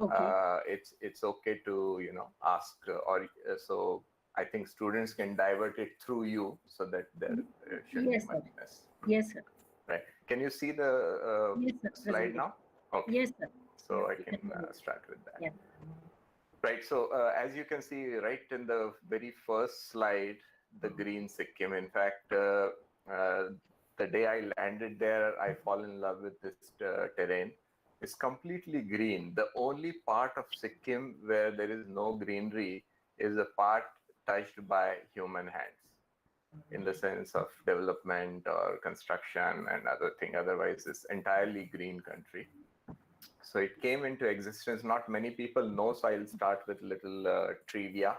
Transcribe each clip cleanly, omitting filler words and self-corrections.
Okay. It's okay to ask so I think students can divert it through you so that there shouldn't be Yes, much sir. mess. Yes, sir. Right? Can you see the Yes, sir. slide Presenting. now? Okay, Yes, sir. so I You can can go ahead. start with that. Yeah. Right. So as you can see, right in the very first slide, the green Sikkim. In fact, uh, the day I landed there, I fall in love with this terrain. It's completely green. The only part of Sikkim where there is no greenery is the part touched by human hands, in the sense of development or construction and other thing. Otherwise, it's entirely green country. So it came into existence. Not many people know, so I'll start with little trivia.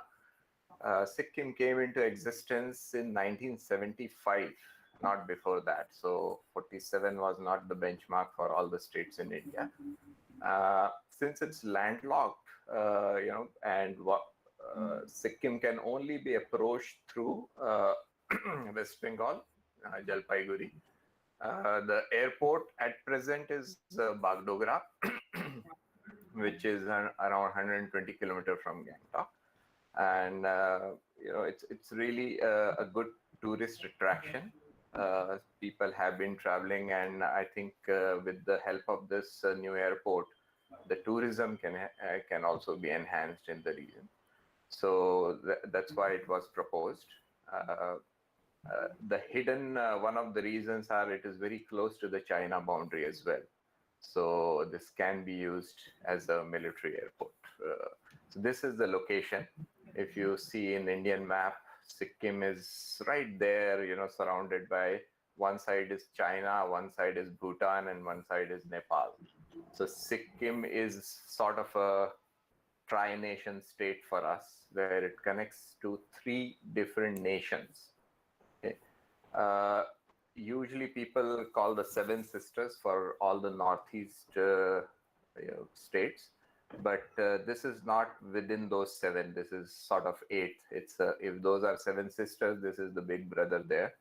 Sikkim came into existence in 1975, not before that. So 47 was not the benchmark for all the states in India. Since it's landlocked, and Sikkim can only be approached through West Bengal, Jalpaiguri. The airport at present is Bagdogra, which is around 120 kilometers from Gangtok, and it's really a good tourist attraction. People have been traveling, and I think with the help of this new airport, the tourism can also be enhanced in the region. So that's why it was proposed. Uh, the hidden one of the reasons are it is very close to the China boundary as well. So this can be used as a military airport. So this is the location. If you see in the Indian map, Sikkim is right there, surrounded by, one side is China, one side is Bhutan, and one side is Nepal. So Sikkim is sort of a tri-nation state for us, where it connects to three different nations. Okay. Uh, Usually people call the Seven Sisters for all the Northeast states, but this is not within those seven. This is sort of eight. It's if those are Seven Sisters, this is the big brother there,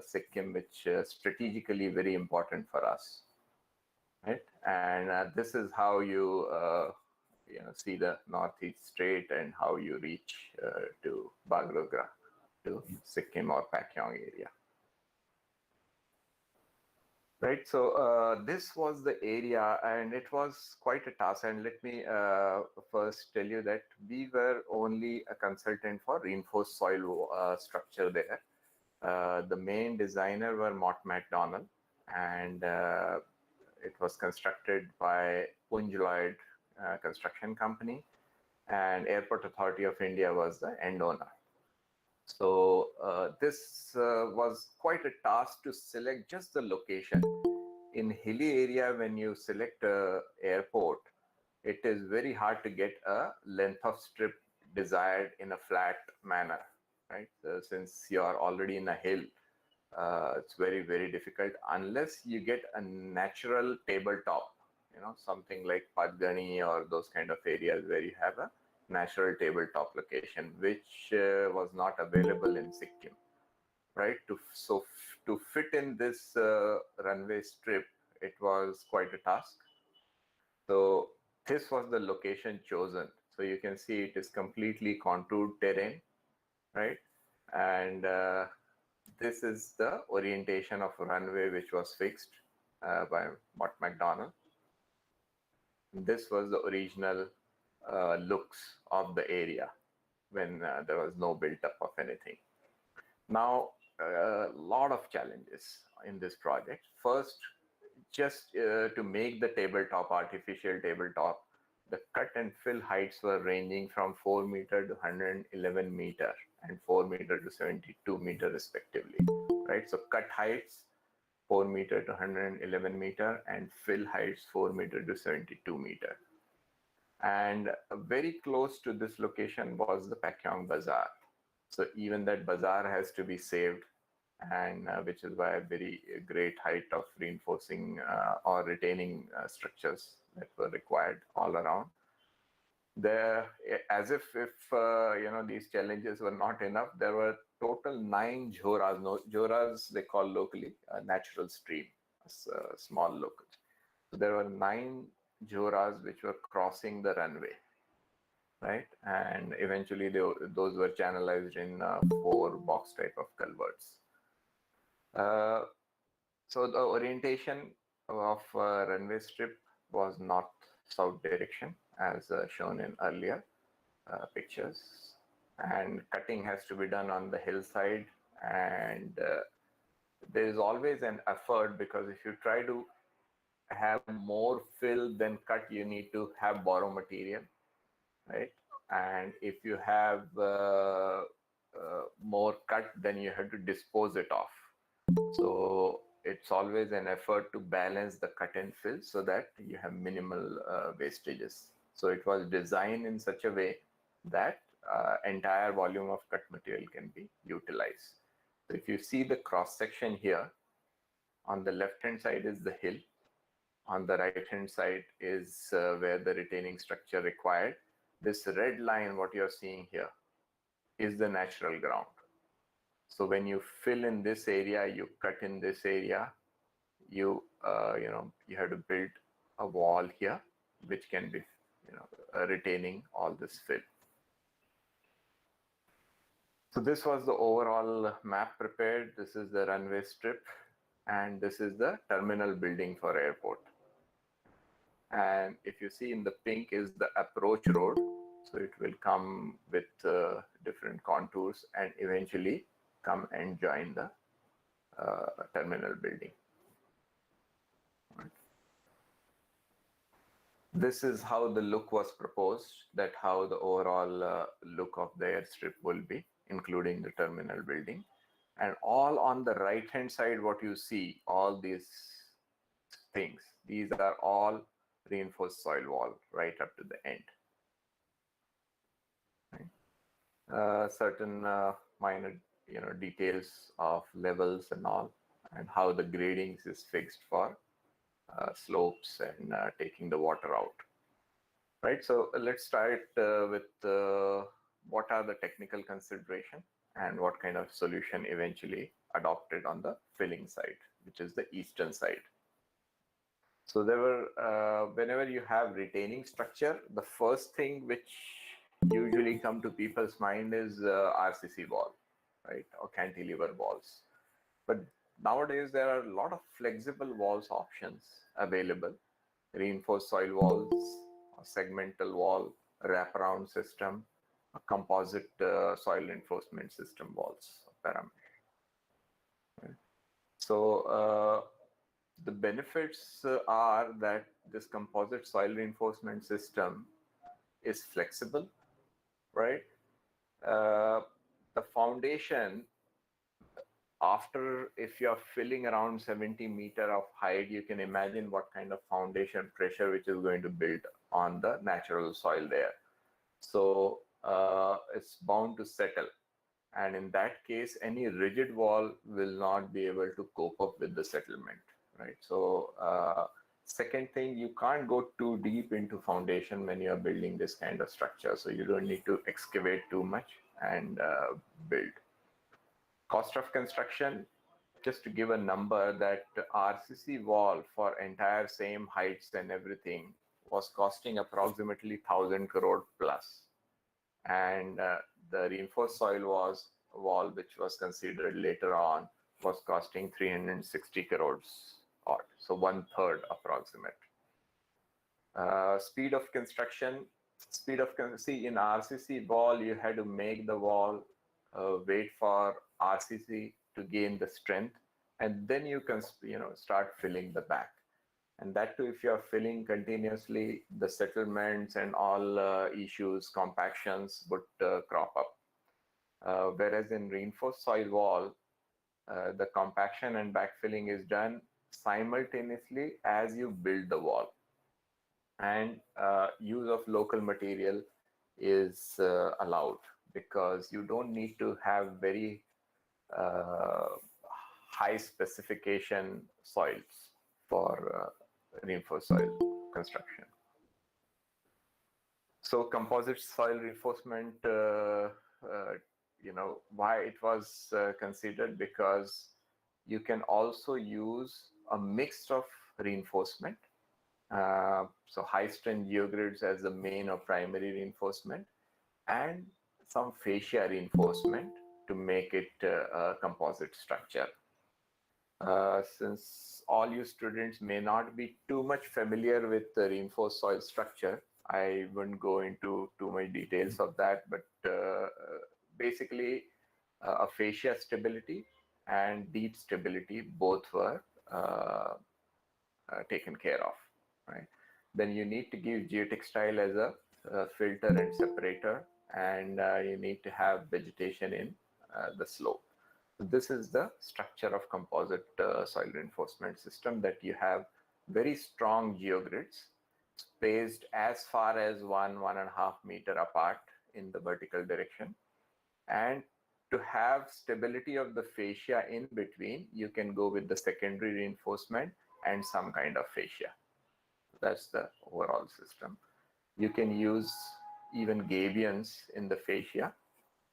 Sikkim, which strategically very important for us, right? And this is how you see the Northeast Strait and how you reach to Bagrogra, to Sikkim or Pakyong area. Right. So this was the area, and it was quite a task. And let me first tell you that we were only a consultant for reinforced soil structure there. The main designer were Mott MacDonald, and it was constructed by Punj Lloyd Construction Company, and Airport Authority of India was the end owner. So this was quite a task to select just the location. In hilly area, when you select a airport, it is very hard to get a length of strip desired in a flat manner, right? Since you are already in a hill, it's very, very difficult unless you get a natural tabletop, something like Padgani or those kind of areas where you have a natural tabletop location, which was not available in Sikkim, right? To fit in this runway strip, it was quite a task. So this was the location chosen. So you can see it is completely contoured terrain, right? And this is the orientation of runway which was fixed by Mott MacDonald. This was the original looks of the area when there was no build-up of anything. Now, a lot of challenges in this project. First, just to make the tabletop, artificial tabletop, the cut and fill heights were ranging from 4 meter to 111 meter and 4 meter to 72 meter respectively, right? So cut heights 4 meter to 111 meter and fill heights 4 meter to 72 meter. And very close to this location was the Pakyong Bazaar. So even that bazaar has to be saved, and which is why a very great height of reinforcing or retaining structures that were required all around. There, as if these challenges were not enough, there were total 9 joras. No, joras they call locally a natural stream, a small local. So there were 9 joras which were crossing the runway, right? And eventually those were channelized in 4 box type of culverts. Uh, so the orientation of runway strip was north-south direction as shown in earlier pictures, and cutting has to be done on the hillside, and there is always an effort, because if you try to have more fill than cut, you need to have borrow material, right? And if you have more cut, then you have to dispose it off. So it's always an effort to balance the cut and fill so that you have minimal wastages. So it was designed in such a way that entire volume of cut material can be utilized. So if you see the cross section here, on the left hand side is the hill, on the right hand side is where the retaining structure required. This red line, what you're seeing here, is the natural ground. So when you fill in this area, you cut in this area, you have to build a wall here, which can be retaining all this fill. So this was the overall map prepared. This is the runway strip, and this is the terminal building for airport. And if you see in the pink is the approach road, so it will come with different contours and eventually come and join the terminal building. Right. This is how the look was proposed, that how the overall look of the airstrip will be, including the terminal building. And all on the right hand side, what you see, all these things, these are all reinforced soil wall right up to the end. Right. Certain minor details of levels and all, and how the gradings is fixed for slopes and taking the water out. Right. So let's start with what are the technical consideration and what kind of solution eventually adopted on the filling side, which is the eastern side. So there were, whenever you have retaining structure, the first thing which usually come to people's mind is RCC wall, right, or cantilever walls. But nowadays there are a lot of flexible walls options available: reinforced soil walls, a segmental wall, wraparound system, a composite soil reinforcement system walls, parameter. Right. So the benefits are that this composite soil reinforcement system is flexible, right? The foundation, after, if you're filling around 70 meters of height, you can imagine what kind of foundation pressure which is going to build on the natural soil there. So it's bound to settle. And in that case, any rigid wall will not be able to cope up with the settlement, right? So second thing, you can't go too deep into foundation when you're building this kind of structure. So you don't need to excavate too much and build. Cost of construction, just to give a number, that RCC wall for entire same heights and everything was costing approximately 1,000 crore plus. And the reinforced soil wall, which was considered later on, was costing 360 crores odd, so 1/3 approximate. Speed of construction, see, in RCC wall, you had to make the wall, wait for RCC to gain the strength, and then you can start filling the back. And that too, if you are filling continuously, the settlements and all issues, compactions would crop up. Whereas in reinforced soil wall, the compaction and backfilling is done simultaneously as you build the wall. And use of local material is allowed, because you don't need to have very high specification soils for reinforced soil construction. So composite soil reinforcement, why it was considered, because you can also use a mix of reinforcement So high strength geogrids as the main or primary reinforcement, and some fascia reinforcement to make it a composite structure. Since all you students may not be too much familiar with the reinforced soil structure, I wouldn't go into too much details of that, but basically a fascia stability and deep stability both were taken care of, right? Then you need to give geotextile as a filter and separator, and you need to have vegetation in the slope. So this is the structure of composite soil reinforcement system, that you have very strong geogrids spaced as far as 1.5 meter apart in the vertical direction. And to have stability of the fascia in between, you can go with the secondary reinforcement and some kind of fascia. That's the overall system. You can use even gabions in the fascia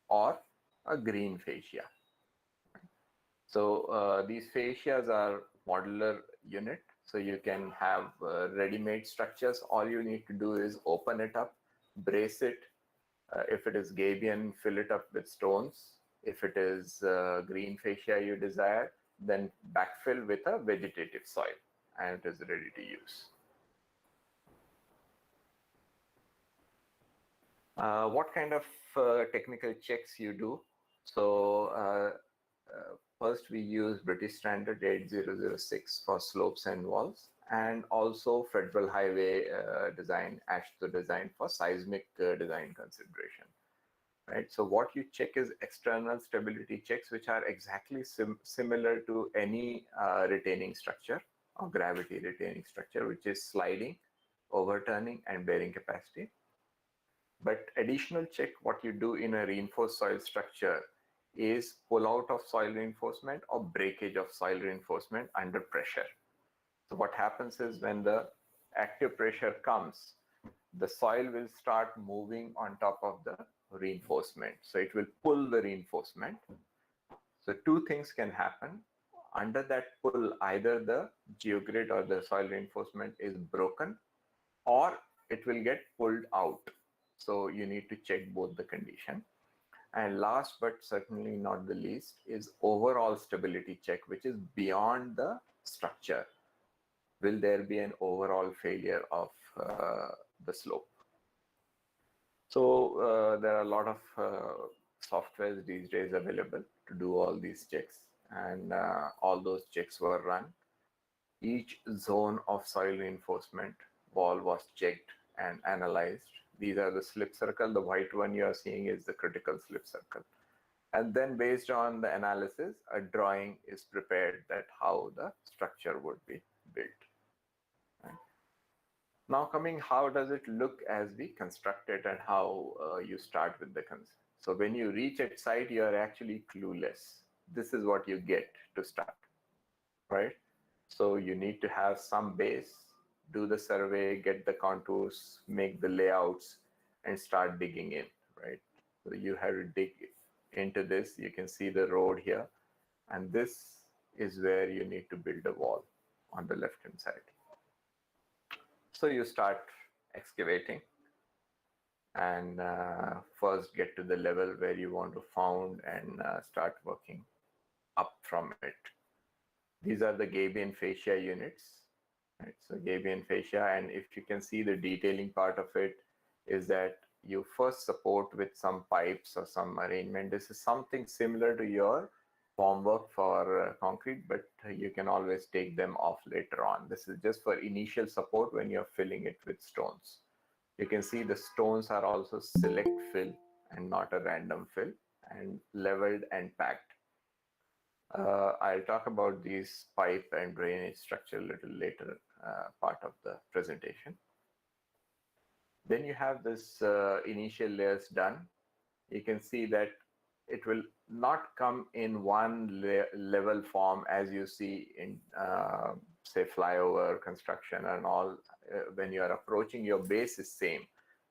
or a green fascia. So these fascias are modular unit. So you can have ready-made structures. All you need to do is open it up, brace it. If it is gabion, fill it up with stones. If it is green fascia you desire, then backfill with a vegetative soil, and it is ready to use. What kind of technical checks you do? So first we use British Standard 8006 for slopes and walls, and also Federal Highway design, AASHTO design for seismic design consideration. Right. So what you check is external stability checks, which are exactly similar to any retaining structure or gravity retaining structure, which is sliding, overturning, and bearing capacity. But additional check what you do in a reinforced soil structure is pull out of soil reinforcement or breakage of soil reinforcement under pressure. So what happens is when the active pressure comes, the soil will start moving on top of the reinforcement. So it will pull the reinforcement. So two things can happen. Under that pull, either the geogrid or the soil reinforcement is broken, or it will get pulled out. So you need to check both the condition. And last but certainly not the least is overall stability check, which is beyond the structure. Will there be an overall failure of the slope? So there are a lot of softwares these days available to do all these checks, and all those checks were run. Each zone of soil reinforcement wall was checked and analyzed. These are the slip circle. The white one you are seeing is the critical slip circle. And then based on the analysis, a drawing is prepared that how the structure would be built. Right? Now coming, how does it look as we construct it, and how you start with the concept. So when you reach at site, you are actually clueless. This is what you get to start, right? So you need to have some base, do the survey, get the contours, make the layouts, and start digging in, right? So you have to dig into this. You can see the road here, and this is where you need to build a wall on the left-hand side. So you start excavating, and first get to the level where you want to found, and start working up from it. These are the gabion fascia units. Right? So gabion fascia, and if you can see the detailing part of it, is that you first support with some pipes or some arrangement. This is something similar to your formwork for concrete, but you can always take them off later on. This is just for initial support when you're filling it with stones. You can see the stones are also select fill and not a random fill, and leveled and packed. I'll talk about these pipe and drainage structure a little later part of the presentation. Then you have this initial layers done. You can see that it will not come in one level form as you see in say flyover construction and all. When you are approaching, your base is same,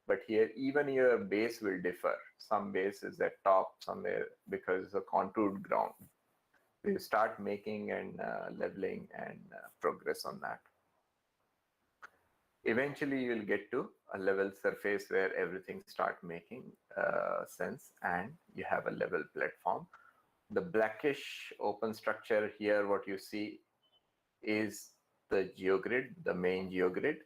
but here even your base will differ. Some base is at top, somewhere because it's a contoured ground. You start making and leveling and progress on that. Eventually, you'll get to a level surface where everything start making sense, and you have a level platform. The blackish open structure here, what you see is the geogrid, the main geogrid.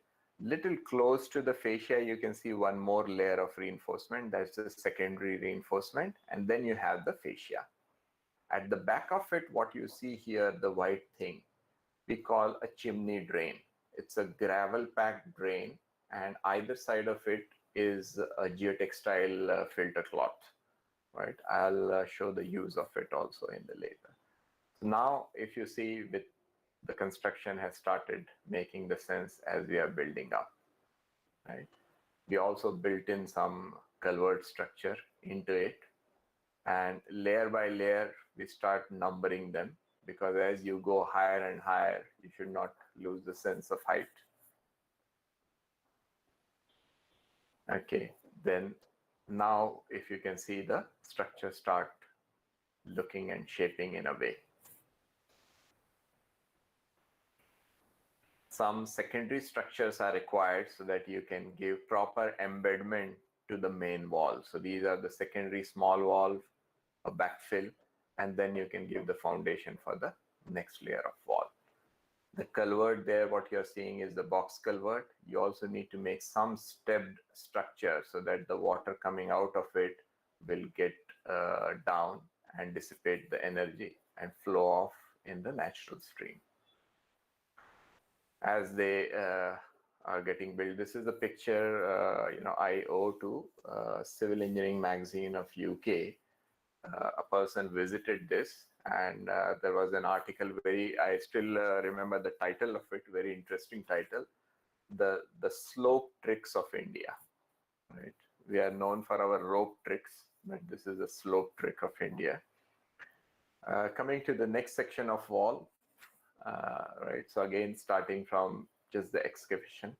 Little close to the fascia, you can see one more layer of reinforcement. That's the secondary reinforcement. And then you have the fascia. At the back of it, what you see here, the white thing, we call a chimney drain. It's a gravel packed drain, and either side of it is a geotextile filter cloth, right? I'll show the use of it also in the later. So now, if you see, with the construction has started making the sense as we are building up, right? We also built in some culvert structure into it, and layer by layer, we start numbering them, because as you go higher and higher, you should not lose the sense of height. Okay, then now if you can see the structure start looking and shaping in a way. Some secondary structures are required so that you can give proper embedment to the main wall. So these are the secondary small wall, a backfill, and then you can give the foundation for the next layer of wall. The culvert there, what you're seeing is the box culvert. You also need to make some stepped structure so that the water coming out of it will get down and dissipate the energy and flow off in the natural stream. As they are getting built, this is a picture I owe to Civil Engineering Magazine of UK. A person visited this, and there was an article, I still remember the title of it, very interesting title, the slope tricks of India, right? We are known for our rope tricks, but this is a slope trick of India. Coming to the next section of wall, right? So again, starting from just the excavation,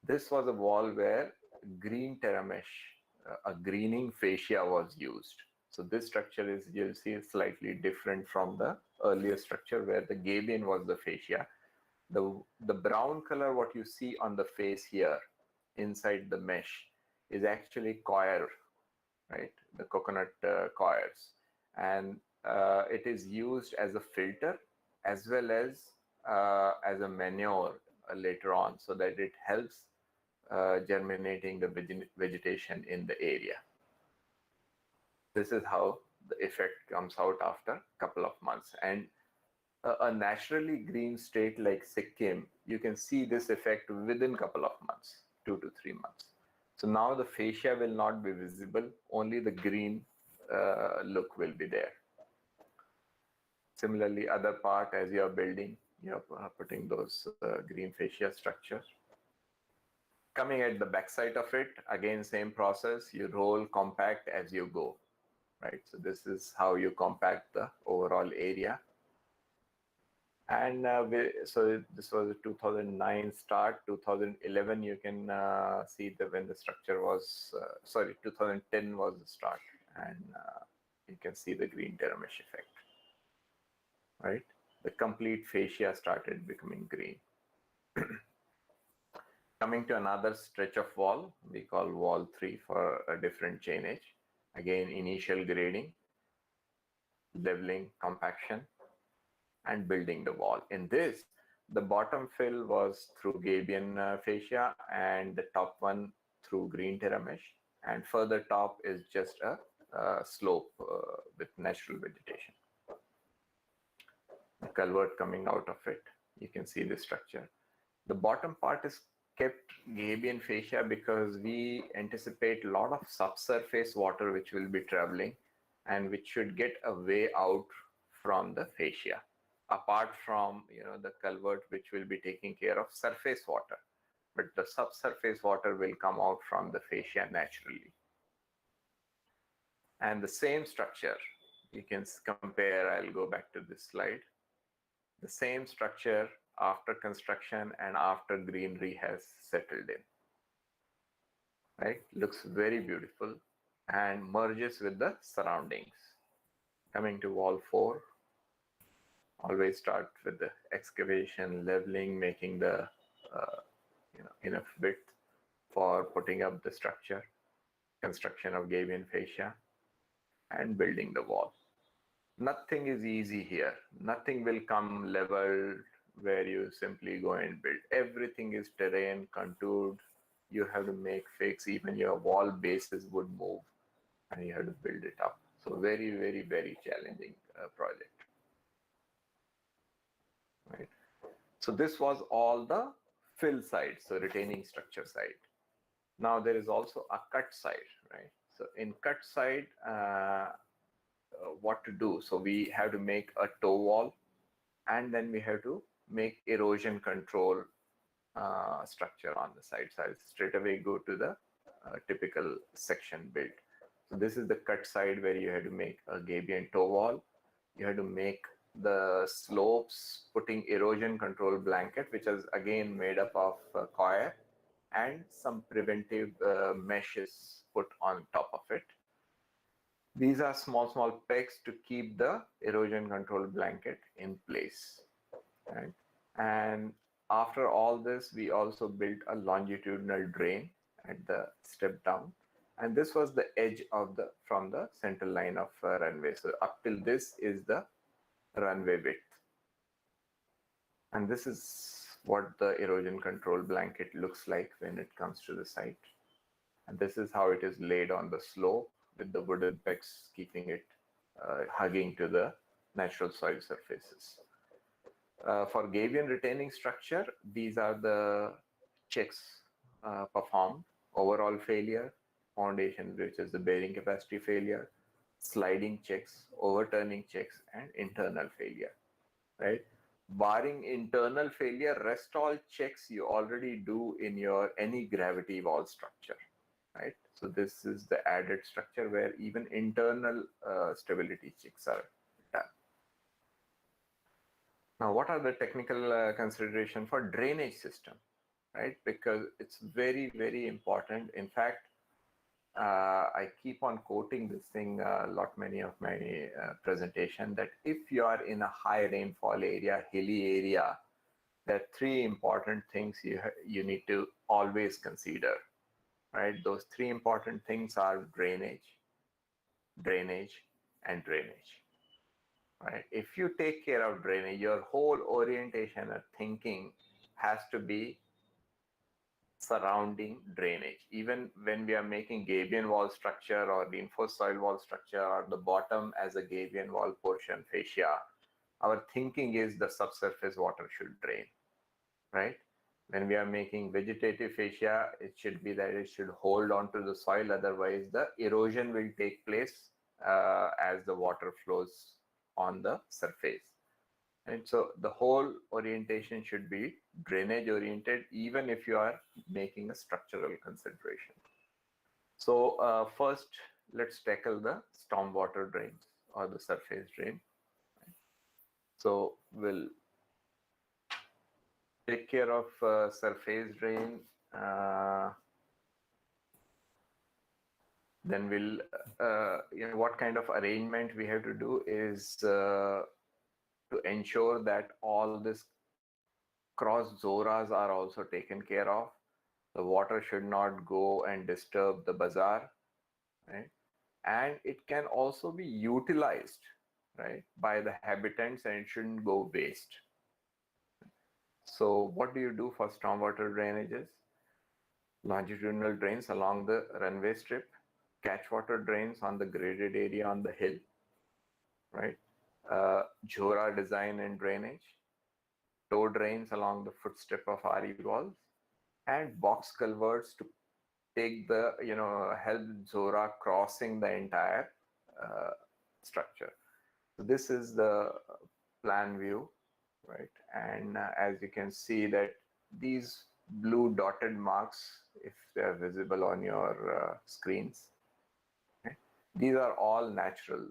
this was a wall where green terra mesh, a greening fascia was used. So this structure is, you'll see, slightly different from the earlier structure where the gabion was the fascia. The brown color, what you see on the face here, inside the mesh, is actually coir, right? The coconut coirs. And it is used as a filter as well as a manure later on, so that it helps germinating the vegetation in the area. This is how the effect comes out after a couple of months. And a naturally green state like Sikkim, you can see this effect within a couple of months, 2 to 3 months. So now the fascia will not be visible, only the green look will be there. Similarly, other part, as you are building, you are putting those green fascia structures. Coming at the backside of it, again, same process, you roll, compact as you go, right? So this is how you compact the overall area. And so this was a 2009 start. 2011, you can see when the structure was, 2010 was the start, and you can see the green terra mesh effect, right? The complete fascia started becoming green. Coming to another stretch of wall, we call wall 3 for a different chainage. Again, initial grading, leveling, compaction, and building the wall. In this, the bottom fill was through gabion fascia, and the top one through green terra mesh, and further top is just a slope with natural vegetation. The culvert coming out of it, you can see the structure. The bottom part is kept gabion fascia because we anticipate a lot of subsurface water which will be traveling and which should get a way out from the fascia, apart from the culvert which will be taking care of surface water, but the subsurface water will come out from the fascia naturally. And the same structure, you can compare, I'll go back to this slide, the same structure after construction and after greenery has settled in, right? Looks very beautiful and merges with the surroundings. Coming to wall 4, always start with the excavation, leveling, making the enough width for putting up the structure, construction of Gabion fascia, and building the wall. Nothing is easy here. Nothing will come leveled where you simply go and build. Everything is terrain, contoured. You have to make fix. Even your wall bases would move, and you have to build it up. So very, very, very challenging project. Right. So this was all the fill side, so retaining structure side. Now there is also a cut side, right? So in cut side, what to do? So we have to make a toe wall, and then we have to make erosion control structure on the side. So I'll straight away go to the typical section build. So this is the cut side where you have to make a Gabion toe wall. You have to make the slopes, putting erosion control blanket, which is again made up of coir, and some preventive meshes put on top of it. These are small pegs to keep the erosion control blanket in place. Right? And after all this, we also built a longitudinal drain at the step down. And this was the edge of from the central line of runway. So up till this is the runway width. And this is what the erosion control blanket looks like when it comes to the site. And this is how it is laid on the slope with the wooden pegs keeping it hugging to the natural soil surfaces. For Gabion retaining structure, these are the checks performed: overall failure, foundation, which is the bearing capacity failure, sliding checks, overturning checks, and internal failure, right? Barring internal failure, rest all checks you already do in your any gravity wall structure, right? So this is the added structure where even internal stability checks are done. Now, what are the technical consideration for drainage system, right? Because it's very, very important. In fact, I keep on quoting this thing a lot, many of my presentation, that if you are in a high rainfall area, hilly area, there are three important things you need to always consider, right? Those three important things are drainage, drainage, and drainage. Right? If you take care of drainage, your whole orientation and thinking has to be surrounding drainage. Even when we are making Gabion wall structure or reinforced soil wall structure, or the bottom as a Gabion wall portion fascia, our thinking is the subsurface water should drain, right? When we are making vegetative fascia, it should be that it should hold on to the soil, otherwise the erosion will take place as the water flows on the surface. And so the whole orientation should be drainage oriented, even if you are making a structural consideration. So first, let's tackle the stormwater drains or the surface drain. So we'll take care of surface drain. Then we'll, what kind of arrangement we have to do is to ensure that all this cross zoras are also taken care of. The water should not go and disturb the bazaar, right? And it can also be utilized, right, by the habitants, and it shouldn't go waste. So what do you do for stormwater drainages? Longitudinal drains along the runway strip, catchwater drains on the graded area on the hill, right? Jhora design and drainage, toe drains along the footstep of RE walls, and box culverts to take the, help Jhora crossing the entire structure. So this is the plan view, right? And as you can see that these blue dotted marks, if they are visible on your screens, okay? These are all natural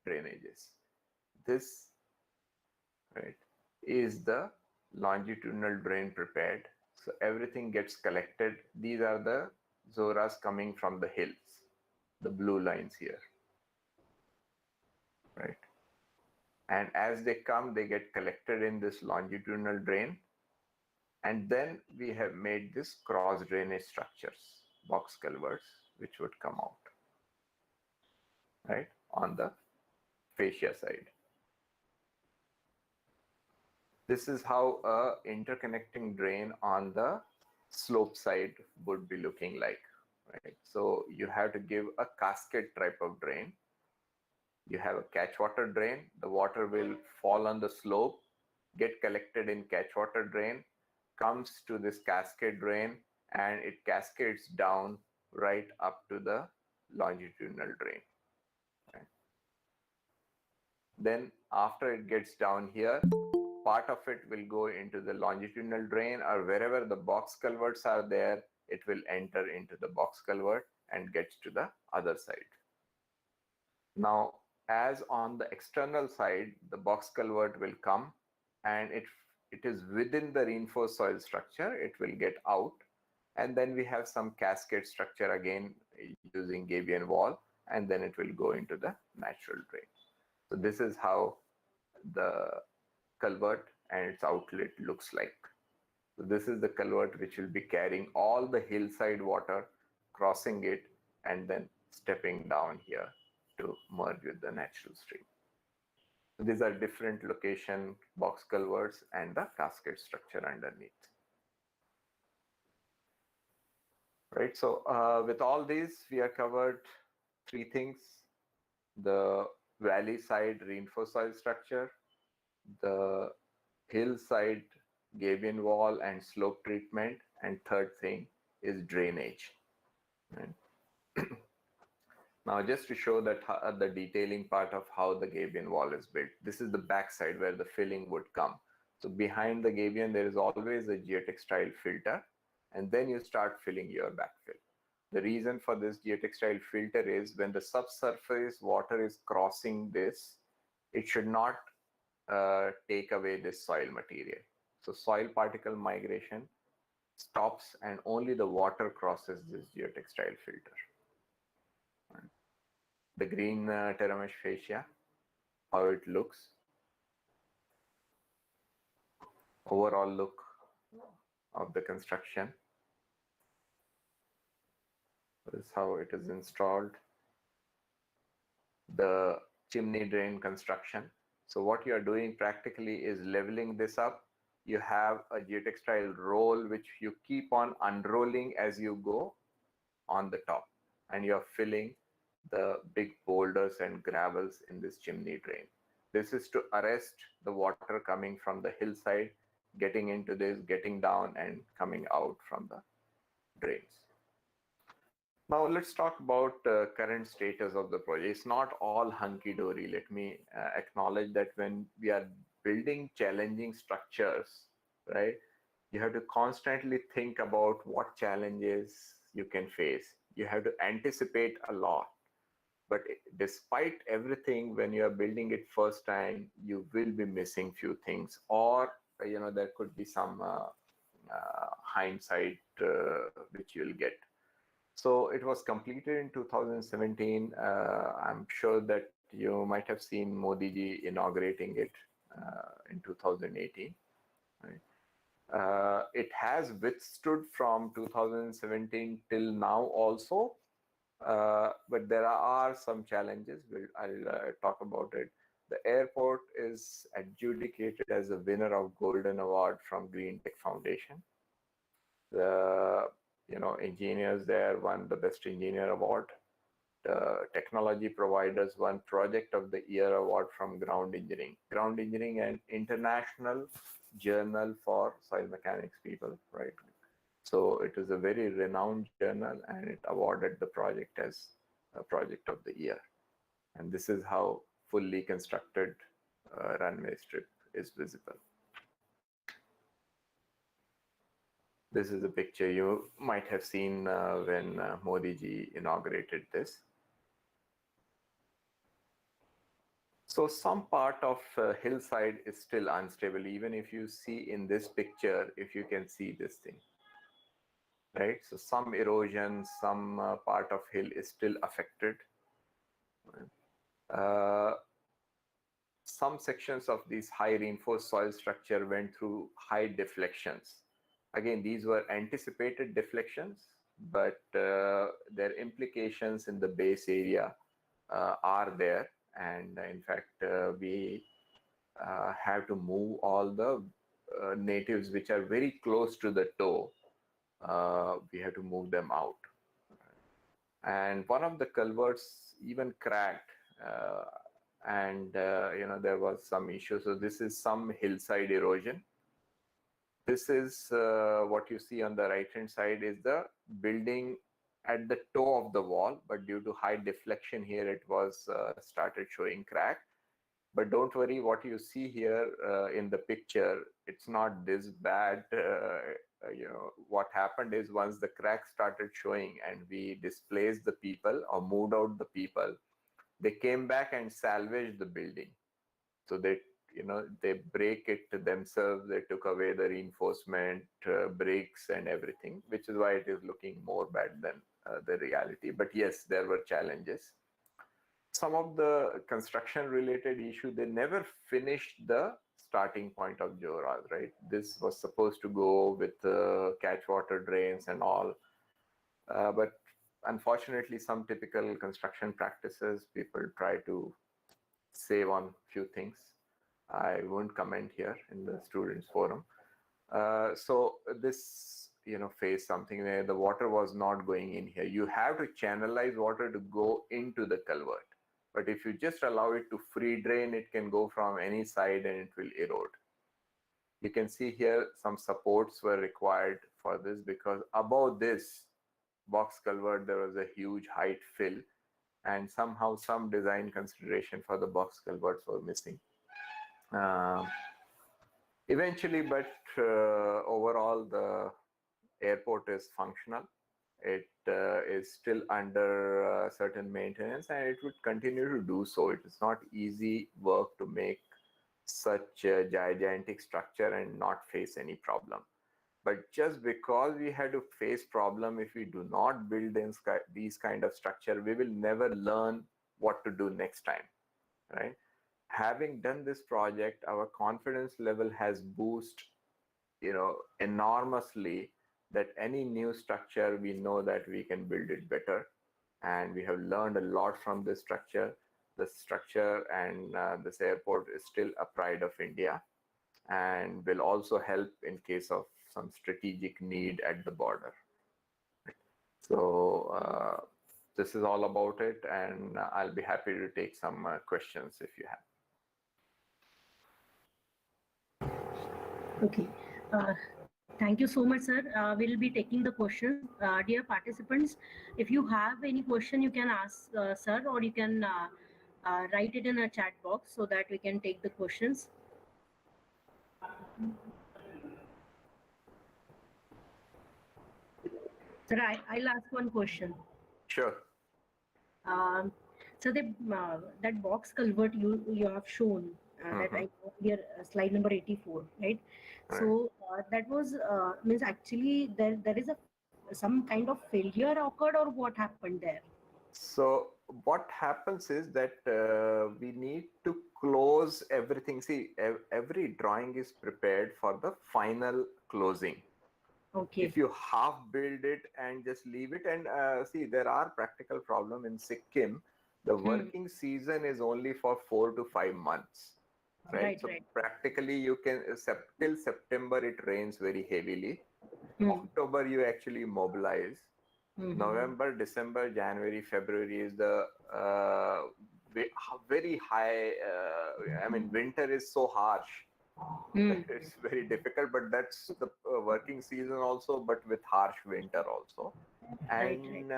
drainages. This, right, is the longitudinal drain prepared. So everything gets collected. These are the zoras coming from the hills, the blue lines here, right? And as they come, they get collected in this longitudinal drain. And then we have made this cross drainage structures, box culverts, which would come out, right, on the fascia side. This is how a interconnecting drain on the slope side would be looking like, right? So you have to give a cascade type of drain. You have a catch water drain. The water will fall on the slope, get collected in catch water drain, comes to this cascade drain, and it cascades down right up to the longitudinal drain. Right? Then after it gets down here, part of it will go into the longitudinal drain, or wherever the box culverts are there, it will enter into the box culvert and gets to the other side. Now, as on the external side, the box culvert will come, and it is within the reinforced soil structure, it will get out. And then we have some cascade structure again using gabion wall, and then it will go into the natural drain. So this is how the culvert and its outlet looks like. So this is the culvert which will be carrying all the hillside water, crossing it, and then stepping down here to merge with the natural stream. So these are different location box culverts and the cascade structure underneath. Right, so with all these, we have covered three things: the valley side reinforced soil structure, the hillside gabion wall and slope treatment, and third thing is drainage. Right? Now, just to show that the detailing part of how the gabion wall is built, this is the back side where the filling would come. So behind the gabion, there is always a geotextile filter, and then you start filling your backfill. The reason for this geotextile filter is when the subsurface water is crossing this, it should not take away this soil material. So soil particle migration stops and only the water crosses this geotextile filter. The green terra mesh fascia, how it looks, overall look of the construction. This is how it is installed. The chimney drain construction. So what you are doing practically is leveling this up. You have a geotextile roll which you keep on unrolling as you go on the top, and you're filling the big boulders and gravels in this chimney drain. This is to arrest the water coming from the hillside, getting into this, getting down and coming out from the drains. Now let's talk about current status of the project. It's not all hunky-dory. Let me acknowledge that when we are building challenging structures, right, you have to constantly think about what challenges you can face. You have to anticipate a lot. But despite everything, when you are building it first time, you will be missing few things, or there could be some hindsight which you'll get. So it was completed in 2017. I'm sure that you might have seen Modi ji inaugurating it in 2018. Right? It has withstood from 2017 till now also, but there are some challenges. I'll talk about it. The airport is adjudicated as a winner of Golden Award from Green Tech Foundation. The engineers there won the Best Engineer Award. The technology providers won Project of the Year Award from Ground Engineering. Ground Engineering, an international journal for soil mechanics people, right? So it is a very renowned journal, and it awarded the project as a Project of the Year. And this is how fully constructed runway strip is visible. This is a picture you might have seen when Modi ji inaugurated this. So some part of hillside is still unstable, even if you see in this picture, if you can see this thing, right? So some erosion, some part of hill is still affected. Some sections of these high reinforced soil structure went through high deflections. Again, these were anticipated deflections, but their implications in the base area are there. And in fact, we have to move all the natives which are very close to the toe. We have to move them out. And one of the culverts even cracked, and there was some issue. So this is some hillside erosion. This is what you see on the right hand side is the building at the toe of the wall, but due to high deflection here, it was started showing crack. But don't worry, what you see here in the picture, it's not this bad. What happened is once the crack started showing and we displaced the people or moved out the people, they came back and salvaged the building. So they break it themselves. They took away the reinforcement, bricks and everything, which is why it is looking more bad than the reality. But yes, there were challenges. Some of the construction related issue, they never finished the starting point of Johor, right? This was supposed to go with catch water drains and all. But unfortunately, some typical construction practices, people try to save on few things. I won't comment here in the students forum. So this, faced something where the water was not going in here. You have to channelize water to go into the culvert. But if you just allow it to free drain, it can go from any side and it will erode. You can see here some supports were required for this because above this box culvert, there was a huge height fill, and somehow some design consideration for the box culverts were missing. Eventually, but overall, the airport is functional. It is still under certain maintenance, and it would continue to do so. It is not easy work to make such a gigantic structure and not face any problem. But just because we had to face problem, if we do not build these kind of structure, we will never learn what to do next time, right? Having done this project, our confidence level has boosted, enormously, that any new structure, we know that we can build it better. And we have learned a lot from this structure. The structure and this airport is still a pride of India and will also help in case of some strategic need at the border. So this is all about it, and I'll be happy to take some questions if you have. Okay. Thank you so much, sir. We'll be taking the questions. Dear participants, if you have any question, you can ask sir, or you can write it in a chat box so that we can take the questions. Sir, I'll ask one question. Sure. So that box culvert you have shown, that I know here, slide number 84, right? So that was means actually there is some kind of failure occurred, or what happened there? So what happens is that we need to close everything. See, every drawing is prepared for the final closing. Okay. If you half build it and just leave it, and see, there are practical problem in Sikkim. The working season is only for 4 to 5 months, right? So practically you can, till September it rains very heavily. October you actually mobilize. November, December, January, February is the very high. Winter is so harsh. It's very difficult, but that's the working season also, but with harsh winter also. And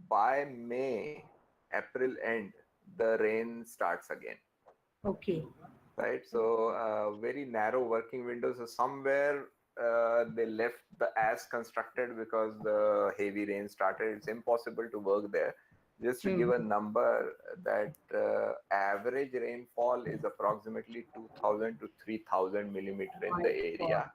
by May, April end, the rain starts again. Okay. Right. So very narrow working windows. So somewhere they left the as constructed because the heavy rain started. It's impossible to work there. Just to give a number, that average rainfall is approximately 2,000 to 3,000 millimeter in the area.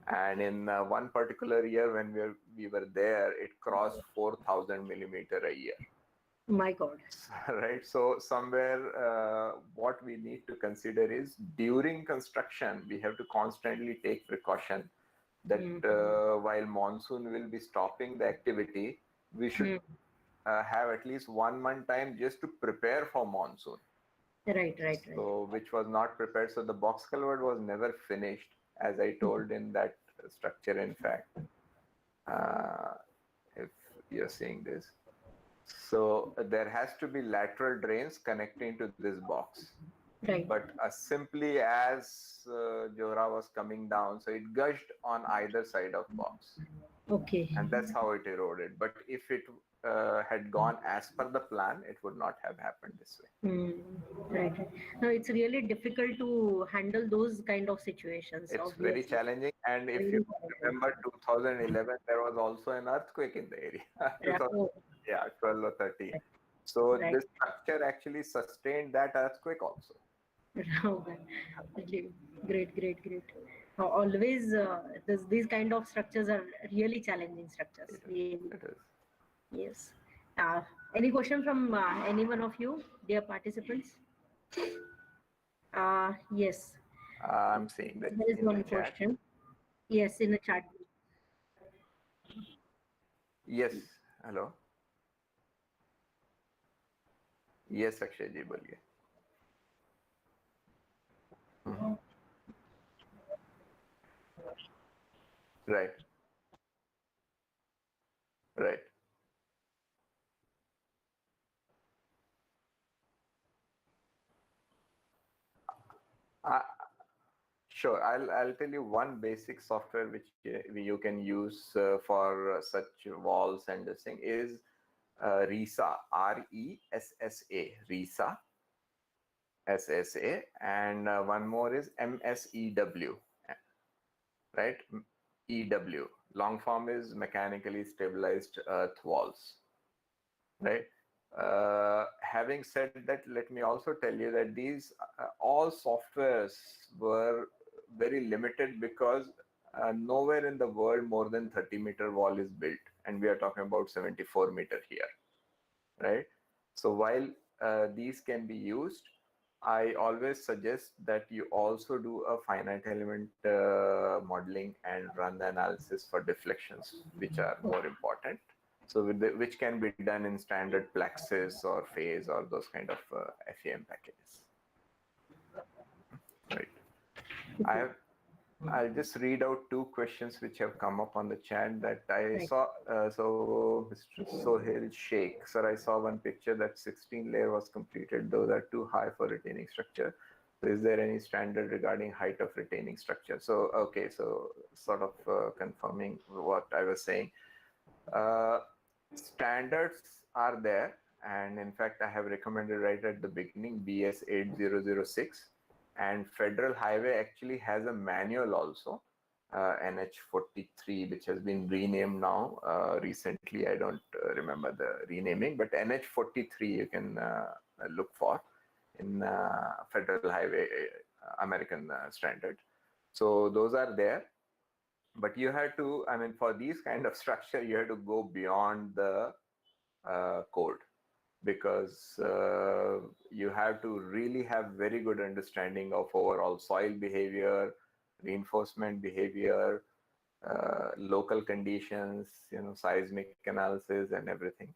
And in one particular year when we were there, it crossed 4,000 millimeter a year. My God. Right. So somewhere what we need to consider is during construction, we have to constantly take precaution that Mm-hmm. while monsoon will be stopping the activity, we should have at least 1 month time just to prepare for monsoon. Right, right, right. So which was not prepared. So the box culvert was never finished, as I told in that structure. In fact, uh, if you're seeing this, so there has to be lateral drains connecting to this box. Right. But simply as Jora was coming down, so it gushed on either side of box, Okay. and that's how it eroded. But if it had gone as per the plan, it would not have happened this way. Mm, right. Right. No, it's really difficult to handle those kind of situations, It's very obviously. challenging. And if you Really challenging. remember 2011, there was also an earthquake in the area. Yeah. 2000, Oh, yeah, 12 or 13. right. So Right. this structure actually sustained that earthquake also. Okay. Really great, great, great. Always, these kind of structures are really challenging structures. It is. Really. It is. Yes. Any question from any one of you, dear participants? Yes. I'm seeing that There is in the one chat. question. Yes, in the chat. Yes. Hello. Yes, Akshay ji, बोलिए. Mhm. Right. Right. Uh, sure. I'll tell you one basic software which you can use for such walls and this thing is RESA, RESSA, SSA, and one more is MSEW, right? EW. Long form is mechanically stabilized earth walls, right? Having said that, let me also tell you that these all softwares were very limited because nowhere in the world more than 30-meter wall is built, and we are talking about 74-meter here, right? So while these can be used, I always suggest that you also do a finite element modeling and run the analysis for deflections, which are more important. So which can be done in standard Plaxis or Phase or those kind of FEM packages. Right. I have I'll just read out two questions which have come up on the chat that I Right. saw. So, Mr. Sohail Sheikh, sir, I saw one picture that 16 layer was completed. Those are too high for retaining structure. So, is there any standard regarding height of retaining structure? So, okay, so sort of confirming what I was saying. Uh, Standards are there, and in fact, I have recommended right at the beginning BS 8006, and Federal Highway actually has a manual also, NH43, which has been renamed now recently. I don't remember the renaming, but NH43 you can look for in Federal Highway American standard. So those are there, but you have to, I mean, for these kind of structure, you have to go beyond the code, because you have to really have very good understanding of overall soil behavior, reinforcement behavior, local conditions, seismic analysis and everything.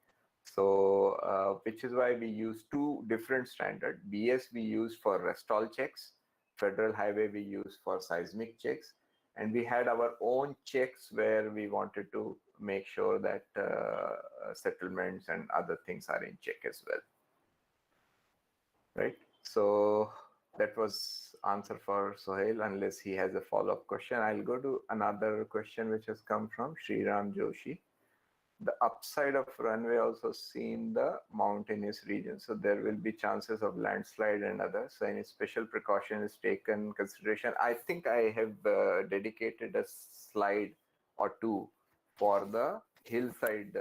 So which is why we use two different standards. BS we use for restall checks, Federal Highway we use for seismic checks, and we had our own checks where we wanted to make sure that settlements and other things are in check as well, right? So that was answer for Sohail, unless he has a follow-up question. I'll go to another question which has come from Sriram Joshi. The upside of runway also seen the mountainous region, so there will be chances of landslide and others. So any special precaution is taken consideration? I think I have dedicated a slide or two for the hillside.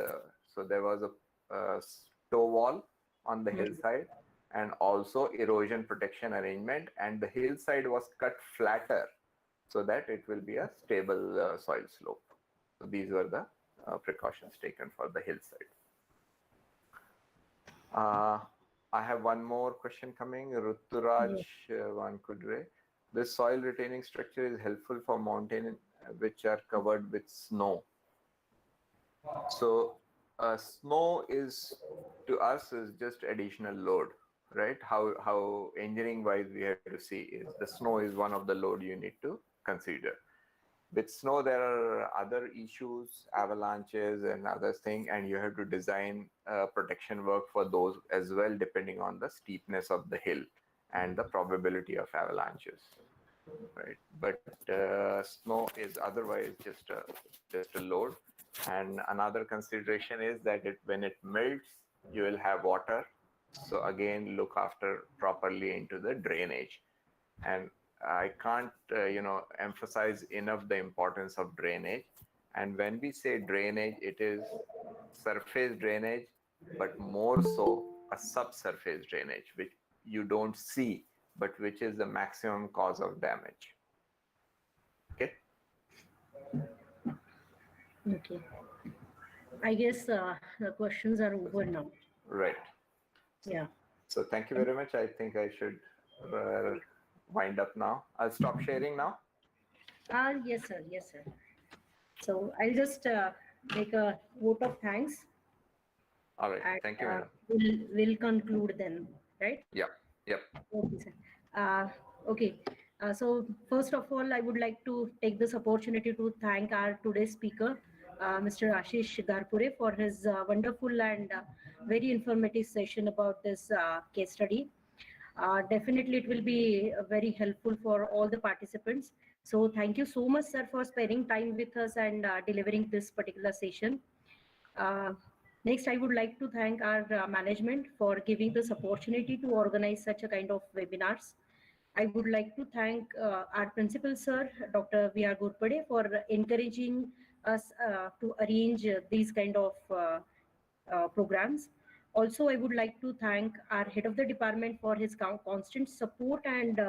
So there was a toe wall on the Mm. hillside, and also erosion protection arrangement, and the hillside was cut flatter so that it will be a stable soil slope. So these were the precautions taken for the hillside. I have one more question coming. Ruturaj Yes. Vankudre. This soil retaining structure is helpful for mountain which are covered with snow. So snow is to us is just additional load, right? How engineering wise we have to see is the snow is one of the load you need to consider. With snow there are other issues, avalanches and other things, and you have to design protection work for those as well, depending on the steepness of the hill and the probability of avalanches, right? But snow is otherwise just a load. And another consideration is that when it melts, you will have water. So again, look after properly into the drainage. And I can't, emphasize enough the importance of drainage. And when we say drainage, it is surface drainage, but more so a subsurface drainage, which you don't see, but which is the maximum cause of damage. Okay. Okay. I guess the questions are over now. Right. Yeah. So thank you very much. I think I should uh, wind up now. I'll stop sharing now. Yes, sir. Yes, sir. So I'll just make a vote of thanks, All right. and Thank you, madam. we'll conclude then, right? Yep. Yep. Okay, sir. Okay. So first of all, I would like to take this opportunity to thank our today's speaker, Mr. Ashish Garpure, for his wonderful and very informative session about this case study. Definitely, it will be very helpful for all the participants. So thank you so much, sir, for spending time with us and delivering this particular session. Uh, Next, I would like to thank our management for giving this opportunity to organize such a kind of webinars. I would like to thank our principal, sir, Dr. V.R. Gurpade, for encouraging us to arrange these kind of programs. Also, I would like to thank our head of the department for his constant support and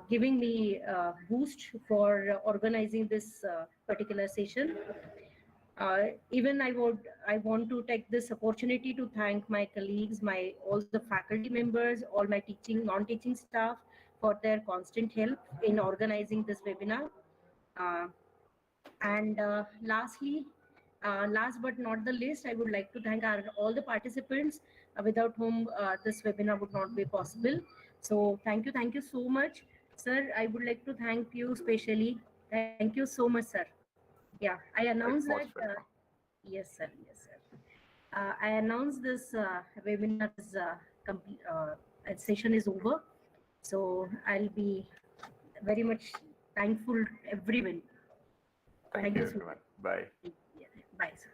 giving me boost for organizing this particular session. Even I want to take this opportunity to thank my colleagues, my all the faculty members, all my teaching, non-teaching staff for their constant help in organizing this webinar. Uh, and lastly, last but not the least, I would like to thank all the participants without whom this webinar would not be possible. So thank you so much, sir. I would like to thank you specially. Thank you so much, sir. Yeah, I announce Right. that. Most welcome. Yes, sir. Yes, sir. I announce this webinar is session is over. So I'll be very much thankful to everyone. Thank Thank you, you so everyone. Bye. much. Yeah. Bye, sir.